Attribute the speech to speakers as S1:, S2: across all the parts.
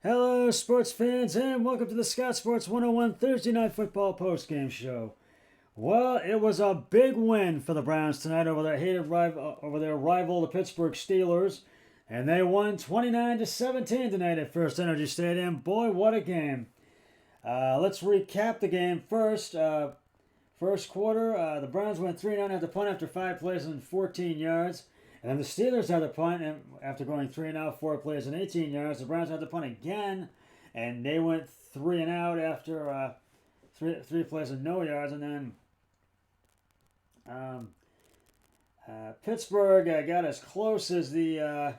S1: Hello, sports fans, and welcome to the Scott Sports 101 Thursday Night Football postgame show. Well, it was a big win for the Browns tonight over their rival, the Pittsburgh Steelers, and they won 29-17 tonight at First Energy Stadium. Boy, what a game! Let's recap the game first. First quarter, the Browns went 3-0 at the punt after 5 plays and 14 yards. And then the Steelers had the punt, and after going 3-0, 4 plays and 18 yards, the Browns had the punt again, and they went 3-out after three plays and no yards. And then Pittsburgh got as close as the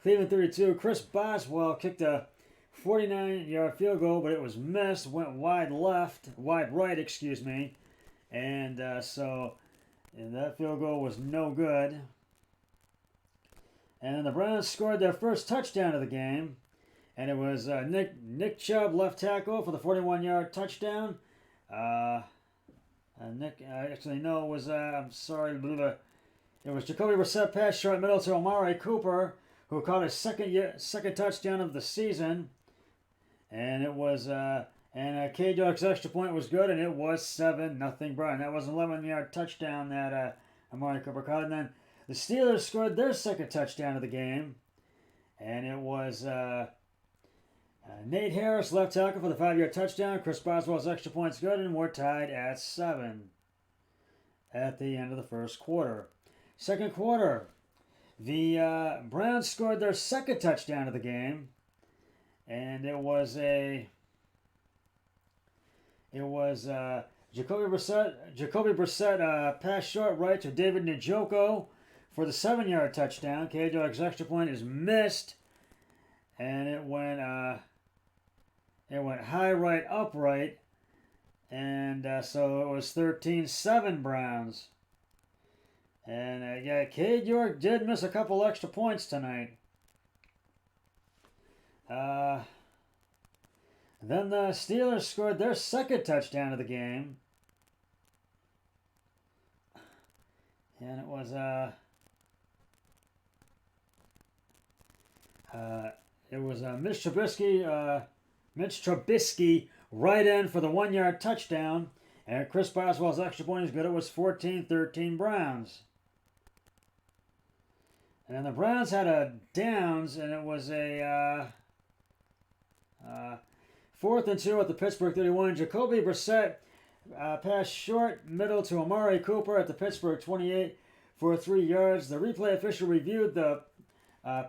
S1: Cleveland 32. Chris Boswell kicked a 49-yard field goal, but it was missed. Went wide right, excuse me, and that field goal was no good. And the Browns scored their first touchdown of the game, and it was Nick Chubb, left tackle, for the 41-yard touchdown. It was Jacoby Brissett pass short middle to Amari Cooper, who caught his second touchdown of the season, and it was K-Dog's extra point was good, and it was 7-0 Brown. That was an 11-yard touchdown that Amari Cooper caught, and then the Steelers scored their second touchdown of the game, and it was Nate Harris, left tackle, for the 5-yard touchdown. Chris Boswell's extra point's good, and we're tied at 7 at the end of the first quarter. Second quarter, the Browns scored their second touchdown of the game, and it was Jacoby Brissett pass short right to David Njoku for the 7-yard touchdown. K-Dog's extra point is missed, and it went high right upright, and so it was 13-7 Browns. And Cade York did miss a couple extra points tonight. Then the Steelers scored their second touchdown of the game, and it was Mitch Trubisky right in for the 1-yard touchdown, and Chris Boswell's extra point is good. It was 14-13 Browns. And then the Browns had a downs, and it was a 4th and 2 at the Pittsburgh 31. Jacoby Brissett passed short middle to Amari Cooper at the Pittsburgh 28 for 3 yards. The replay official reviewed the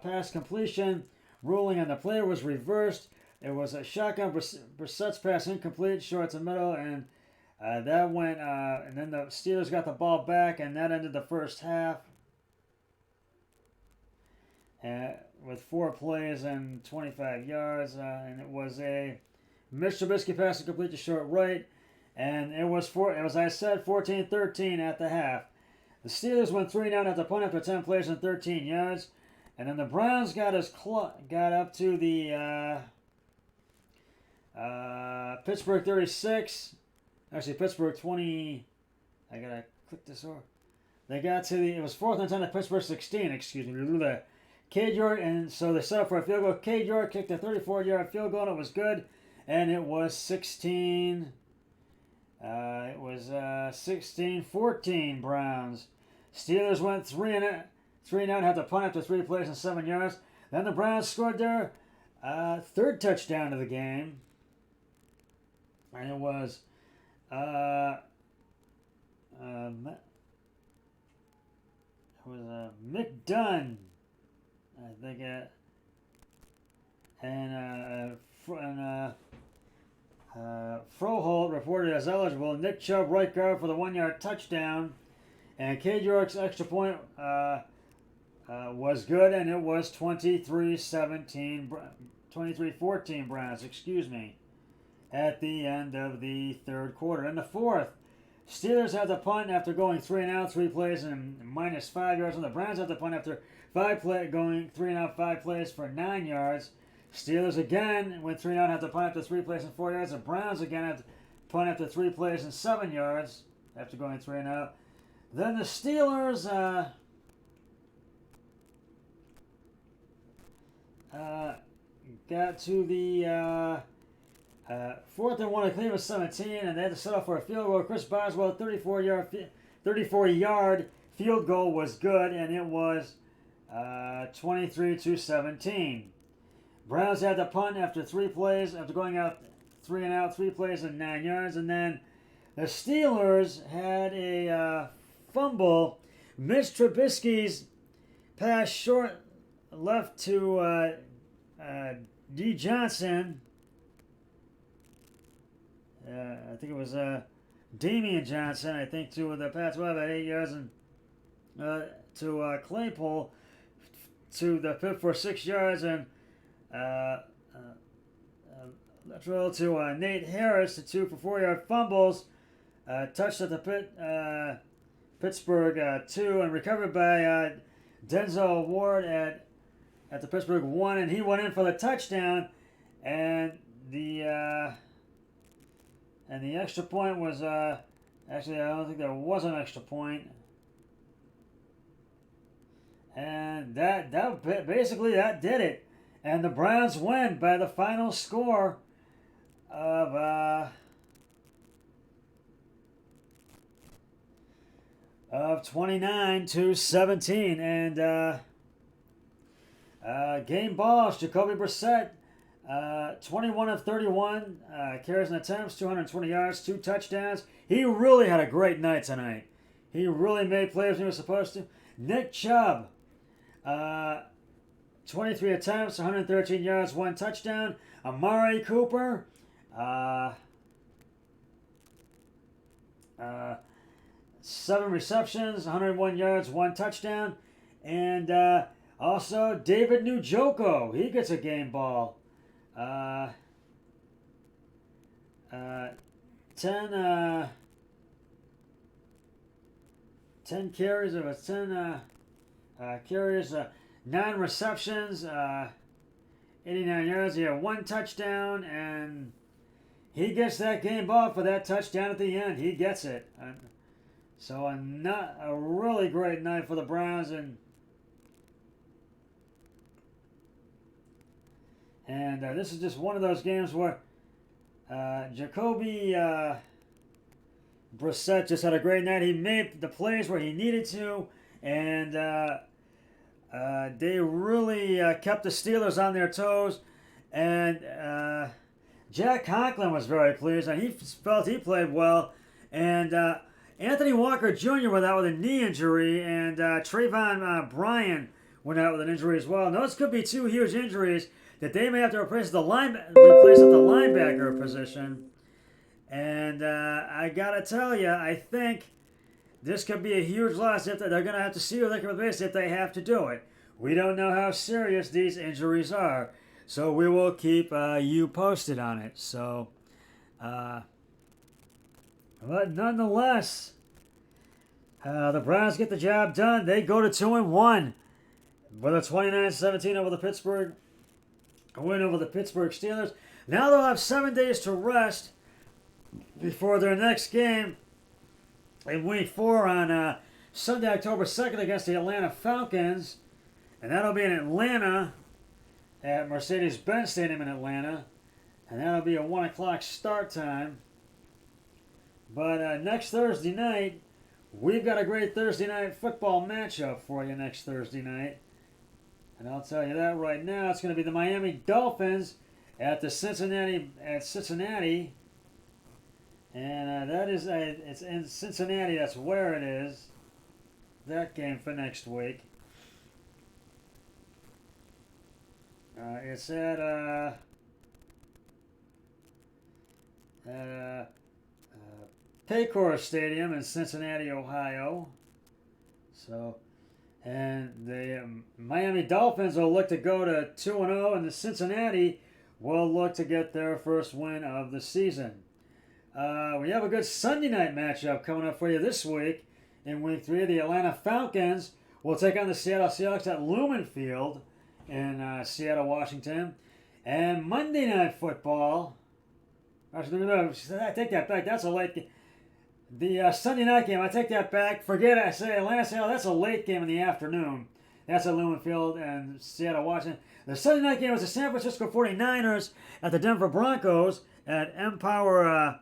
S1: pass completion, ruling on the play was reversed. It was a shotgun. Brissett's pass incomplete, short to middle, and that went. And then the Steelers got the ball back, and that ended the first half with 4 plays and 25 yards. And it was a Mitch Trubisky pass incomplete to short right, and it was 14-13 at the half. The Steelers went 3-0 at the punt after 10 plays and 13 yards. And then the Browns got up to the Pittsburgh 36. Actually, Pittsburgh 20. I gotta click this over. They got to it was 4th and 10 at Pittsburgh 16. Excuse me. Cade York, and so they set up for a field goal. Cade York kicked a 34-yard field goal, and it was good. And it was 16. It was 16-14 Browns. Steelers went 3-0, had to punt after 3 plays and 7 yards. Then the Browns scored their third touchdown of the game, and it was Mick Dunn, I think, Froholt reported as eligible. Nick Chubb, right guard, for the 1-yard touchdown, and Cade York's extra point was good, and it was 23-14 Browns, excuse me, at the end of the third quarter. In the fourth, Steelers had the punt after going 3-and-out, 3 plays and minus 5 yards, and the Browns had the punt after going 3-and-out, 5 plays for 9 yards. Steelers again went 3-and-out, had the punt after 3 plays and 4 yards. The Browns again had the punt after 3 plays and 7 yards after going 3-and-out. Then the Steelers got to the 4th and 1 at Cleveland 17, and they had to set up for a field goal. Chris Boswell, 34-yard field goal was good, and it was 23-17. Browns had to punt after 3 plays, after going out 3 and out, 3 plays and 9 yards, and then the Steelers had a fumble. Mitch Trubisky's pass short left to D. Johnson. I think it was Damian Johnson, I think, to the pass well about 8 yards, and to Claypool to the pit for 6 yards, and lateral to Nate Harris, the 2 for 4-yard fumbles, touched at the Pittsburgh 2, and recovered by Denzel Ward at the Pittsburgh 1, and he went in for the touchdown, and the extra point was actually, I don't think there was an extra point. And that basically that did it. And the Browns win by the final score of 29-17. And game balls, Jacoby Brissett, 21 of 31 carries and attempts, 220 yards, 2 touchdowns. He really had a great night tonight. He really made plays when he was supposed to. Nick Chubb, 23 attempts, 113 yards, 1 touchdown. Amari Cooper, 7 receptions, 101 yards, 1 touchdown. And also David Njoku, he gets a game ball. 10 carries of 10 carries, 9 receptions, 89 yards. He had 1 touchdown, and he gets that game ball for that touchdown at the end. He gets it. So a really great night for the Browns, and this is just one of those games where Jacoby Brissett just had a great night. He made the plays where he needed to, and they really kept the Steelers on their toes. And Jack Conklin was very pleased, and he felt he played well. And Anthony Walker Jr. went out with a knee injury, and Trayvon Bryan went out with an injury as well. And those could be 2 huge injuries that they may have to replace at the linebacker position. And I gotta tell you, I think this could be a huge loss. If they're going to have to see who they can replace if they have to do it. We don't know how serious these injuries are, so we will keep you posted on it. So, but nonetheless, the Browns get the job done. They go to 2-1 with a 29-17 over the Pittsburgh win over the Pittsburgh Steelers. Now they'll have 7 days to rest before their next game in Week 4 on Sunday, October 2nd against the Atlanta Falcons. And that'll be in Atlanta at Mercedes-Benz Stadium in Atlanta. And that'll be a 1 o'clock start time. But next Thursday night, we've got a great Thursday night football matchup for you next Thursday night. And I'll tell you that right now. It's going to be the Miami Dolphins at Cincinnati. And that is it's in Cincinnati. That's where it is. That game for next week. It's at Paycor Stadium in Cincinnati, Ohio. So, and the Miami Dolphins will look to go to 2-0, and the Cincinnati will look to get their first win of the season. We have a good Sunday night matchup coming up for you this week. In Week 3, the Atlanta Falcons will take on the Seattle Seahawks at Lumen Field in Seattle, Washington. And Monday Night Football, actually, no, I take that back. That's a late game. The Sunday night game, I take that back. Forget it. I say Atlanta Seattle. That's a late game in the afternoon. That's at Lumen Field in Seattle, Washington. The Sunday night game was the San Francisco 49ers at the Denver Broncos at Empower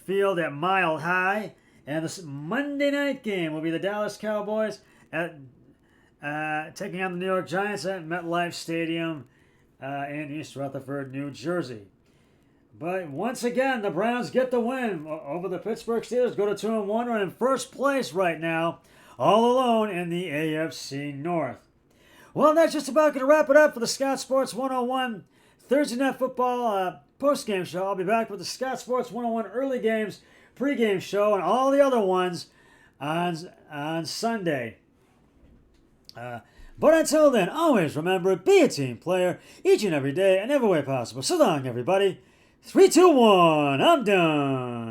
S1: Field at Mile High. And the Monday night game will be the Dallas Cowboys at taking on the New York Giants at MetLife Stadium in East Rutherford, New Jersey. But once again, the Browns get the win over the Pittsburgh Steelers. Go to 2-1, are in first place right now, all alone in the AFC North. Well, that's just about going to wrap it up for the Scott Sports 101 Thursday Night Football post-game show. I'll be back with the Scott Sports 101 early games pre-game show and all the other ones on Sunday. But until then, always remember, be a team player each and every day and every way possible. So long, everybody. 3, 2, 1, I'm done.